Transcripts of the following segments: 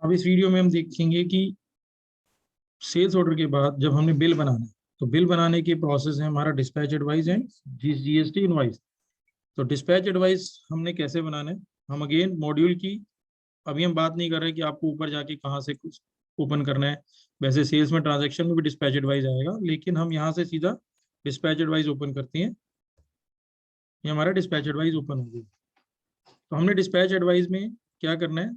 अब इस वीडियो में हम देखेंगे कि सेल्स ऑर्डर के बाद जब हमने बिल बनाना है तो बिल बनाने के प्रोसेस है हमारा dispatch advice and GST invoice. तो डिस्पैच एडवाइस हमने कैसे बनाना है, हम अगेन मॉड्यूल की अभी हम बात नहीं कर रहे कि आपको ऊपर जाके कहाँ से कुछ ओपन करना है। वैसे सेल्स में ट्रांजैक्शन में भी डिस्पैच एडवाइस आएगा, लेकिन हम यहाँ से सीधा डिस्पैच एडवाइस ओपन करते हैं। ये हमारा डिस्पैच एडवाइस ओपन हो गया। तो हमने डिस्पैच एडवाइस में क्या करना है,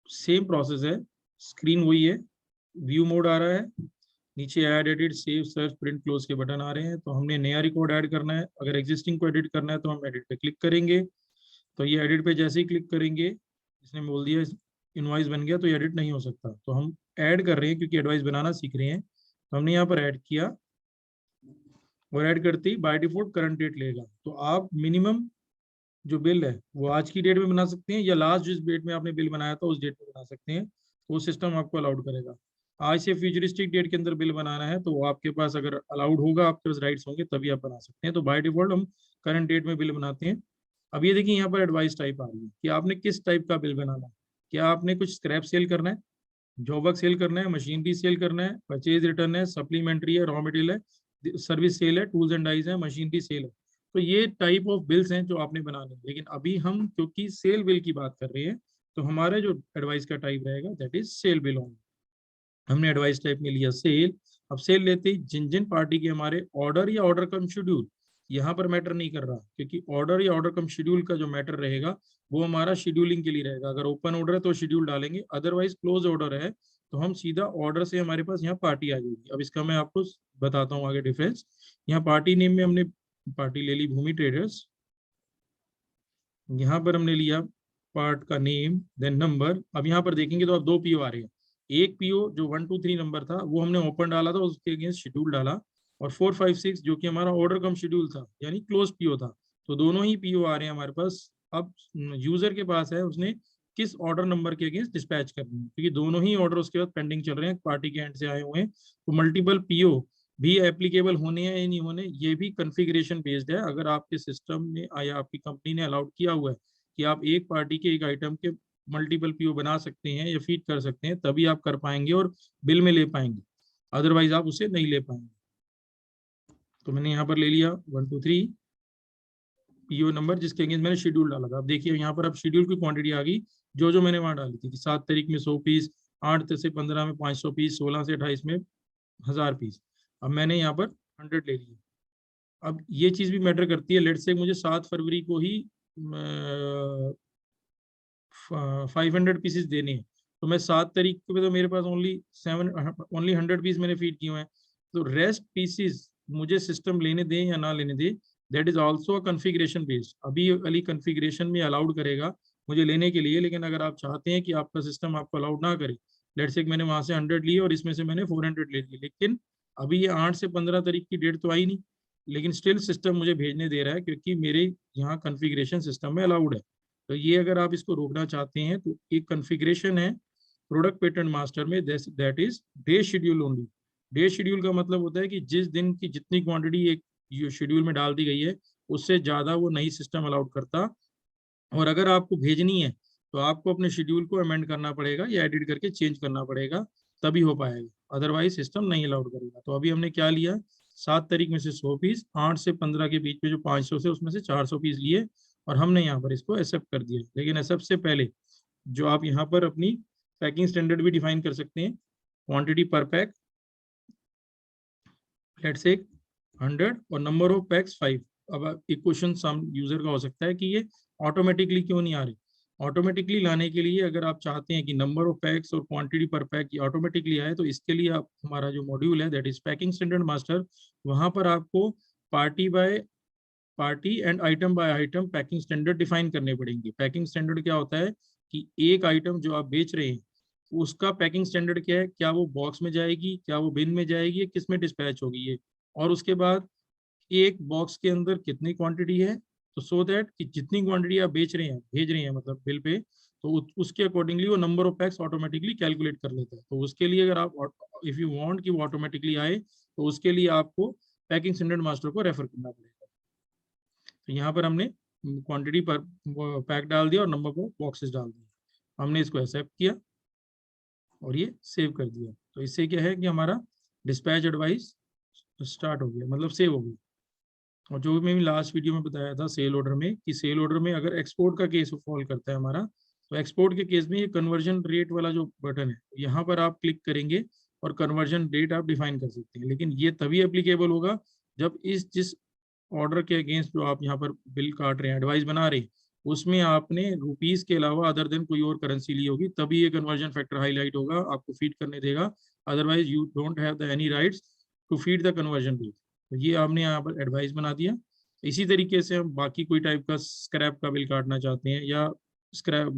सेम प्रोसेस है, स्क्रीन वही है, व्यू मोड आ रहा है, नीचे add edit save search print close के बटन आ रहे हैं। तो हमने नया रिकॉर्ड ऐड करना है, अगर एग्जिस्टिंग को एडिट करना है तो हम एडिट पे क्लिक करेंगे। तो ये एडिट पे जैसे ही क्लिक करेंगे, इसने बोल दिया इनवाइस बन गया, तो ये एडिट नहीं हो सकता। तो हम ऐड कर रहे हैं क्योंकि एडवाइस बनाना सीख रहे हैं, तो हमने यहाँ पर ऐड किया और ऐड करते ही बाय डिफॉल्ट करंट डेट लेगा। तो आप मिनिमम जो बिल है वो आज की डेट में बना सकते हैं या लास्ट जिस डेट में आपने बिल बनाया था उस डेट में बना सकते हैं, तो वो सिस्टम आपको अलाउड करेगा। आज से फ्यूचरिस्टिक डेट के अंदर बिल बनाना है तो वो आपके पास अगर अलाउड होगा, आपके पास राइट्स होंगे तभी आप बना सकते हैं। तो बाय डिफॉल्ट हम करंट डेट में बिल बनाते हैं। अब ये देखिए यहाँ पर एडवाइस टाइप आ रही है कि आपने किस टाइप का बिल बनाना है। क्या आपने कुछ स्क्रैप सेल करना है, जॉब वर्क सेल करना है, मशीनरी सेल करना है, परचेज रिटर्न है, सप्लीमेंट्री है, रॉ मटेरियल है, सर्विस सेल है, टूल्स एंड डाइज है, मशीनरी सेल है। तो ये टाइप ऑफ बिल्स हैं जो आपने बनाने हैं। लेकिन अभी हम क्योंकि सेल बिल की बात कर रहे हैं तो हमारे जो एडवाइस का टाइप रहेगा that is sale bill only. हमने एडवाइस टाइप में लिया सेल। अब सेल लेते ही जिन जिन पार्टी के हमारे ऑर्डर या ऑर्डर कम शेड्यूल यहाँ पर मैटर नहीं कर रहा, क्योंकि ऑर्डर या ऑर्डर कम शेड्यूल का जो मैटर रहेगा वो हमारा शेड्यूलिंग के लिए रहेगा। अगर ओपन ऑर्डर है तो शेड्यूल डालेंगे, अदरवाइज क्लोज ऑर्डर है तो हम सीधा ऑर्डर से हमारे पास यहाँ पार्टी आ जाएगी। अब इसका मैं आपको बताता हूँ आगे डिफरेंस। यहाँ पार्टी नेम में हमने पार्टी ले ली भूमि ट्रेडर्स। यहाँ पर हमने लिया पार्ट का नेम देन नंबर। अब यहाँ पर देखेंगे तो अब दो पीओ आ रहे हैं। एक पीओ जो 123 नंबर था वो हमने ओपन डाला था, उसके अगेंस्ट शेड्यूल डाला। और 456 जो कि हमारा ऑर्डर कम शेड्यूल था यानी क्लोज पीओ था। तो दोनों ही पीओ आ रहे हैं हमारे पास। अब यूजर के पास है उसने किस ऑर्डर नंबर के अगेंस्ट डिस्पैच करनी है, क्योंकि दोनों ही ऑर्डर उसके बाद पेंडिंग चल रहे हैं, पार्टी के एंड से आए हुए हैं। तो मल्टीपल पीओ भी एप्लीकेबल होने हैं या नहीं होने, ये भी कॉन्फ़िगरेशन बेस्ड है। अगर आपके सिस्टम में या आपकी कंपनी ने अलाउड किया हुआ है कि आप एक पार्टी के एक आइटम के मल्टीपल पीओ बना सकते हैं या फीड कर सकते हैं, तभी आप कर पाएंगे और बिल में ले पाएंगे, अदरवाइज आप उसे नहीं ले पाएंगे। तो मैंने यहाँ पर ले लिया 123 पीओ नंबर जिसके अगेंस्ट मैंने शेड्यूल डाला था। अब देखिए यहाँ पर अब शेड्यूल की क्वांटिटी आ गई जो जो मैंने वहां डाली थी कि 7 तारीख में 100 पीस, 8 से 15 में 500 पीस, 16 से 28 में 1000 पीस। अब मैंने यहाँ पर 100 ले लिया। अब ये चीज भी मैटर करती है, लेट से मुझे 7 फरवरी को ही 500 पीसेस देने हैं, तो मैं 7 तारीख पे तो मेरे पास ओनली 100 पीस मैंने फीड किए हुए हैं। तो रेस्ट पीसेस मुझे सिस्टम लेने दें या ना लेने दे, that is also configuration based. अभी वाली कन्फिग्रेशन में अलाउड करेगा मुझे लेने के लिए, लेकिन अगर आप चाहते हैं कि आपका सिस्टम आपको अलाउड ना करे, लेट से मैंने वहां से 100 लिए और इसमें से मैंने 400 ले लिए, लेकिन अभी ये 8 से 15 तारीख की डेट तो आई नहीं, लेकिन स्टिल सिस्टम मुझे भेजने दे रहा है क्योंकि मेरे यहाँ कॉन्फ़िगरेशन सिस्टम में अलाउड है। तो ये अगर आप इसको रोकना चाहते हैं तो एक कॉन्फ़िगरेशन है प्रोडक्ट पेटेंट मास्टर में, that is day schedule only. Day schedule का मतलब होता है कि जिस दिन की जितनी क्वांटिटी एक शेड्यूल में डाल दी गई है उससे ज्यादा वो नई सिस्टम अलाउड करता। और अगर आपको भेजनी है तो आपको अपने शेड्यूल को अमेंड करना पड़ेगा या एडिट करके चेंज करना पड़ेगा, तभी हो पाएगा, अदरवाइज सिस्टम नहीं अलाउड करेगा। तो अभी हमने क्या लिया, 7 तारीख में से 100 पीस, 8 से 15 के बीच में जो 500 से उसमें से 400 पीस लिए और हमने यहाँ पर इसको एक्सेप्ट कर दिया। लेकिन एक्सेप्ट से पहले जो आप यहाँ पर अपनी पैकिंग स्टैंडर्ड भी डिफाइन कर सकते हैं, क्वांटिटी पर पैक लेट्स से 100 और नंबर ऑफ पैक्स 5। अब एक क्वेश्चन सम यूजर का हो सकता है कि ये ऑटोमेटिकली क्यों नहीं आ रही। ऑटोमेटिकली लाने के लिए अगर आप चाहते हैं कि नंबर ऑफ पैक्स और क्वांटिटी पर पैक ये ऑटोमेटिकली आए, तो इसके लिए आप हमारा जो मॉड्यूल है that is packing standard master, वहां पर आपको party by party and item by item packing standard define करने पड़ेंगे। पैकिंग स्टैंडर्ड क्या होता है कि एक आइटम जो आप बेच रहे हैं उसका पैकिंग स्टैंडर्ड क्या है, क्या वो बॉक्स में जाएगी, क्या वो बिन में जाएगी, या किस में डिस्पैच होगी ये। और उसके बाद एक बॉक्स के अंदर कितनी क्वांटिटी है, तो सो दैट कि जितनी क्वांटिटी आप बेच रहे हैं भेज रहे हैं मतलब बिल पे, तो उसके अकॉर्डिंगली वो number of PACS automatically calculate कर लेता है। तो उसके लिए अगर आप इफ यू वांट कि वो ऑटोमेटिकली आए तो उसके लिए आपको पैकिंग स्टैंडर्ड मास्टर को रेफर करना पड़ेगा। तो यहाँ पर हमने क्वांटिटी पर पैक डाल दिया और नंबर ऑफ बॉक्सेस डाल दिए, हमने इसको एक्सेप्ट किया। और ये सेव कर दिया। तो इससे क्या है कि हमारा डिस्पैच एडवाइस स्टार्ट हो गया, मतलब सेव हो गया। और जो मैंने लास्ट वीडियो में बताया था सेल ऑर्डर में, कि सेल ऑर्डर में अगर एक्सपोर्ट का केस फॉल करता है हमारा, तो एक्सपोर्ट के केस में ये कन्वर्जन रेट वाला जो बटन है यहाँ पर आप क्लिक करेंगे और कन्वर्जन रेट आप डिफाइन कर सकते हैं। लेकिन ये तभी एप्लीकेबल होगा जब जिस ऑर्डर के अगेंस्ट जो आप यहाँ पर बिल काट रहे हैं, एडवाइस बना रहे हैं, उसमें आपने रुपीस के अलावा अदर देन कोई और करेंसी ली होगी, तभी ये कन्वर्जन फैक्टर हाईलाइट होगा, आपको फीड करने देगा। Otherwise you don't have the any rights to feed the conversion rate. तो ये आपने यहाँ पर एडवाइस बना दिया। इसी तरीके से हम बाकी कोई टाइप का स्क्रैप का बिल काटना चाहते हैं, या स्क्रैप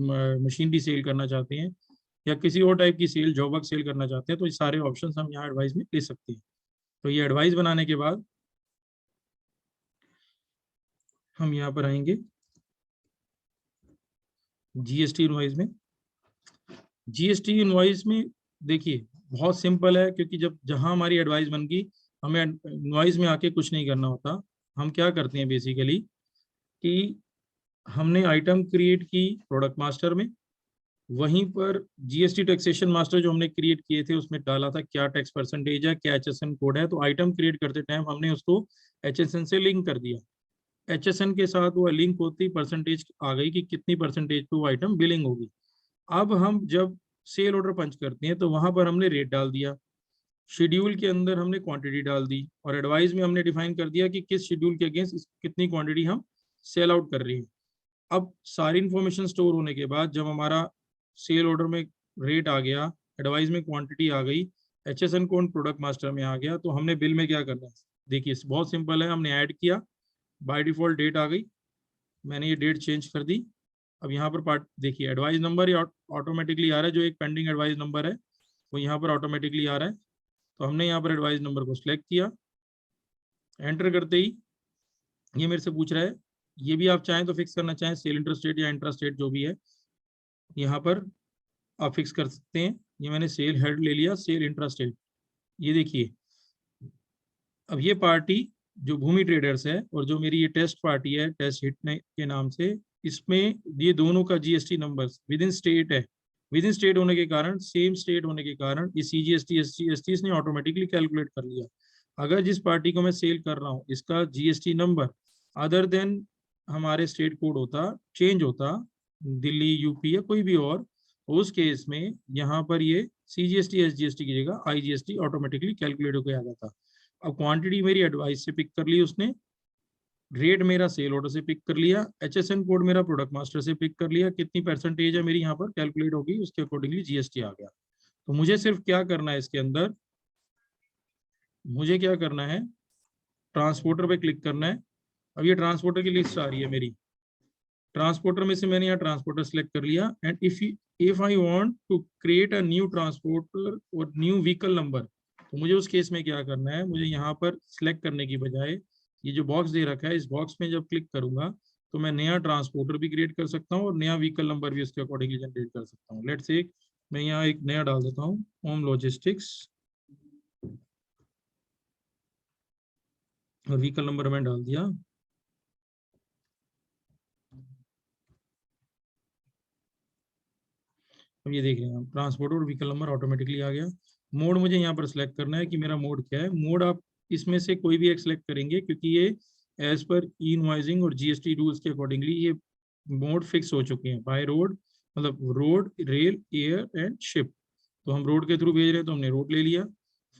मशीनरी सेल करना चाहते हैं, या किसी और टाइप की सेल, जॉब वर्क सेल करना चाहते हैं, तो ये सारे ऑप्शंस हम यहाँ एडवाइस में ले सकते हैं। तो ये एडवाइस बनाने के बाद हम यहाँ पर आएंगे जीएसटी इनवॉइस में। जीएसटी इनवॉइस में देखिए बहुत सिंपल है, क्योंकि जब जहां हमारी एडवाइस बन गई, हमें इनवॉइस में आके कुछ नहीं करना होता। हम क्या करते हैं बेसिकली कि हमने आइटम क्रिएट की प्रोडक्ट मास्टर में, वहीं पर जीएसटी टैक्सेशन मास्टर जो हमने क्रिएट किए थे उसमें डाला था क्या टैक्स परसेंटेज है, क्या एचएसएन कोड है। तो आइटम क्रिएट करते टाइम हमने उसको एचएसएन से लिंक कर दिया। एचएसएन के साथ वो लिंक होती परसेंटेज आ गई कि कितनी परसेंटेज पे वो आइटम बिलिंग होगी। अब हम जब सेल ऑर्डर पंच करते हैं तो वहां पर हमने रेट डाल दिया, शेड्यूल के अंदर हमने क्वांटिटी डाल दी, और एडवाइस में हमने डिफाइन कर दिया कि किस शेड्यूल के अगेंस्ट कितनी क्वांटिटी हम सेल आउट कर रही है। अब सारी इंफॉर्मेशन स्टोर होने के बाद जब हमारा सेल ऑर्डर में रेट आ गया, एडवाइस में क्वांटिटी आ गई, एचएसएन कोड प्रोडक्ट मास्टर में आ गया, तो हमने बिल में क्या करना है, देखिए बहुत सिंपल है। हमने ऐड किया, बाय डिफॉल्ट डेट आ गई, मैंने ये डेट चेंज कर दी। अब यहाँ पर पार्ट देखिए एडवाइस नंबर ये ऑटोमेटिकली आ रहा है, जो एक पेंडिंग एडवाइस नंबर है वो यहाँ पर ऑटोमेटिकली आ रहा है। तो हमने यहाँ पर एडवाइस नंबर को सिलेक्ट किया, एंटर करते ही ये मेरे से पूछ रहा है, ये भी आप चाहें तो फिक्स करना चाहें सेल इंटरेस्ट या इंटरेस्ट रेट जो भी है यहाँ पर आप फिक्स कर सकते हैं। ये मैंने सेल हेड ले लिया, सेल इंटरेस्ट रेट। ये देखिए अब ये पार्टी जो भूमि ट्रेडर्स है और जो मेरी ये टेस्ट पार्टी है टेस्ट हिट के नाम से, इसमें ये दोनों का GST number with in state है। विद इन स्टेट होने के कारण, सेम स्टेट होने के कारण ये सीजीएसटी एसजीएसटी इसने ऑटोमेटिकली कैलकुलेट कर लिया। अगर जिस पार्टी को मैं सेल कर रहा हूँ इसका जीएसटी नंबर अदर देन हमारे स्टेट कोड होता, चेंज होता, दिल्ली यूपी या कोई भी और, उस केस में यहाँ पर ये सीजीएसटी एसजीएसटी की जगह आईजीएसटी ऑटोमेटिकली कैलकुलेट होकर आ जाता। अब क्वांटिटी मेरी एडवाइस से पिक कर ली उसने, रेट मेरा सेल ऑर्डर से पिक कर लिया, एचएसएन कोड मेरा प्रोडक्ट मास्टर से पिक कर लिया, कितनी परसेंटेज है मेरी यहाँ पर कैलकुलेट होगी, उसके अकॉर्डिंगली जीएसटी आ गया। तो मुझे सिर्फ क्या करना है इसके अंदर, मुझे क्या करना है, ट्रांसपोर्टर पे क्लिक करना है। अब ये ट्रांसपोर्टर की लिस्ट आ रही है मेरी, ट्रांसपोर्टर में से मैंने यहाँ ट्रांसपोर्टर सेलेक्ट कर लिया। And if I want to create a new transporter और न्यू व्हीकल नंबर, तो मुझे उस केस में क्या करना है, मुझे यहाँ पर सिलेक्ट करने की बजाय ये जो बॉक्स दे रखा है इस बॉक्स में जब क्लिक करूंगा तो मैं नया ट्रांसपोर्टर भी क्रिएट कर सकता हूँ और नया व्हीकल नंबर भी उसके अकॉर्डिंगली जनरेट कर सकता हूँ। लेट्स से मैं यहाँ एक नया डाल देता हूँ, होम लॉजिस्टिक्स, और व्हीकल नंबर मैंने डाल दिया। अब ये देख रहे हैं हम ट्रांसपोर्ट और व्हीकल नंबर ऑटोमेटिकली आ गया। मोड मुझे यहाँ पर सिलेक्ट करना है कि मेरा मोड क्या है। मोड आप इसमें से कोई भी एक सिलेक्ट करेंगे क्योंकि ये एज पर ई इनवॉइसिंग और जीएसटी रूल्स के अकॉर्डिंगली ये मोड फिक्स हो चुके हैं। बाय रोड मतलब road, rail, air and ship. तो हम रोड के थ्रू भेज रहे हैं तो हमने रोड ले लिया।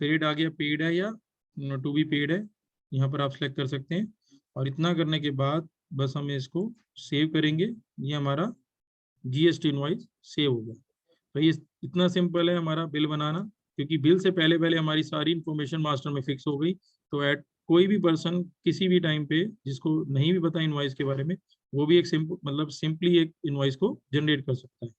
फिर रेट आ गया पेड है या टू बी पेड है, यहाँ पर आप सिलेक्ट कर सकते हैं। और इतना करने के बाद बस हमें इसको सेव करेंगे, ये हमारा जीएसटी इनवॉइस सेव हो गया। तो ये इतना सिंपल है हमारा बिल बनाना, क्योंकि बिल से पहले पहले हमारी सारी इंफॉर्मेशन मास्टर में फिक्स हो गई। तो एट कोई भी पर्सन किसी भी टाइम पे जिसको नहीं भी पता इनवॉइस के बारे में, वो भी एक सिंपली एक इनवॉइस को जनरेट कर सकता है।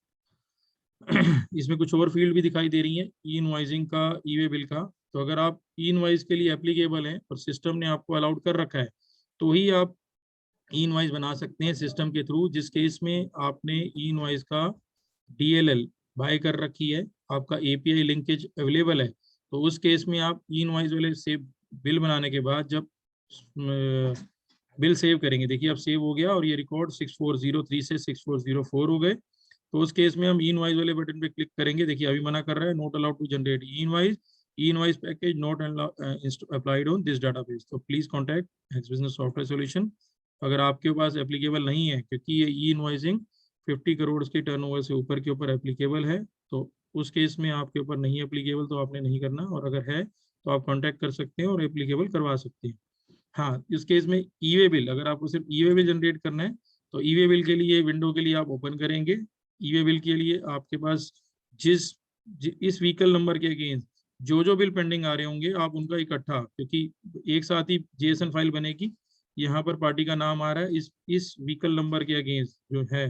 इसमें कुछ और फील्ड भी दिखाई दे रही है ई इनवॉइसिंग का, ई वे बिल का। तो अगर आप ई इनवॉइस के लिए एप्लीकेबल हैं और सिस्टम ने आपको अलाउड कर रखा है तो ही आप ई इनवॉइस बना सकते हैं सिस्टम के थ्रू। जिस केस में आपने ई इनवॉइस का डीएलएल बाय कर रखी है, आपका एपीआई लिंकेज अवेलेबल है, तो उस केस में आप ई इनवॉइस वाले से बिल बनाने के बाद जब बिल सेव करेंगे, देखिए अब सेव हो गया और ये रिकॉर्ड 6403 से 6404 हो गए। तो उस केस में हम ई इनवॉइस वाले बटन पे क्लिक करेंगे। देखिए अभी मना कर रहा है, not allowed to generate e invoice, e invoice package not applied on this database, तो please contact X business software solution. अगर आपके पास एप्लीकेबल नहीं है, क्योंकि ये ई इनवॉइसिंग 50 करोड़ के टर्नओवर से ऊपर के ऊपर एप्लीकेबल है, तो उस केस में आपके ऊपर नहीं एप्लीकेबल, तो आपने नहीं करना, और अगर है तो आप कांटेक्ट कर सकते हैं और एप्लीकेबल करवा सकते हैं। हाँ, इस केस में ई वे बिल, अगर आपको सिर्फ ई वे बिल जनरेट करना है, तो ई वे बिल के लिए विंडो के लिए आप ओपन करेंगे। ई वे बिल के लिए आपके पास इस व्हीकल नंबर के अगेंस्ट जो बिल पेंडिंग आ रहे होंगे, आप उनका इकट्ठा, क्योंकि एक साथ ही जेएसएन फाइल बनेगी। यहाँ पर पार्टी का नाम आ रहा है, इस व्हीकल नंबर के अगेंस्ट जो है,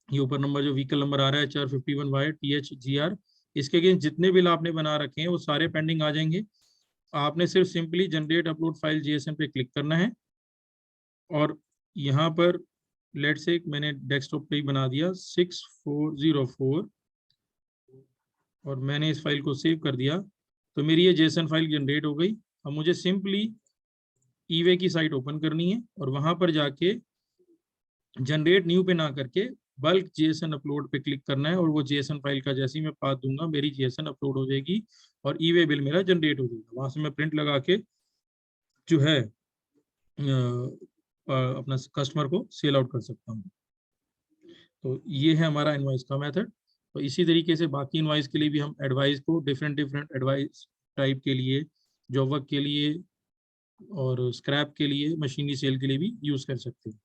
ये ऊपर नंबर जो व्हीकल नंबर आ रहा है HR51Y THGR, इसके अगेंस्ट जितने बिल आपने बना रखे हैं वो सारे पेंडिंग आ जाएंगे। आपने सिर्फ simply generate upload file JSON पे क्लिक करना है, और यहाँ पर लेट से मैंने डेस्कटॉप पे ही बना दिया 6404, और मैंने इस फाइल को सेव कर दिया, तो मेरी ये जेएसएन फाइल जनरेट हो गई। अब मुझे सिंपली ईवे की साइट ओपन करनी है, और वहां पर जाके जनरेट न्यू पे ना करके बल्क जेएसएन अपलोड पे क्लिक करना है, और वो जेएसएन फाइल का जैसे ही मैं पाथ दूंगा, मेरी जेएसएन अपलोड हो जाएगी और ईवे बिल मेरा जनरेट हो जाएगा। वहां से मैं प्रिंट लगा के जो है अपना कस्टमर को सेल आउट कर सकता हूँ। तो ये है हमारा इनवॉइस का मेथड। तो इसी तरीके से बाकी इनवॉइस के लिए भी हम एडवाइस को डिफरेंट डिफरेंट एडवाइस टाइप के लिए, जॉब वर्क के लिए और स्क्रैप के लिए, मशीनरी सेल के लिए भी यूज कर सकते हैं।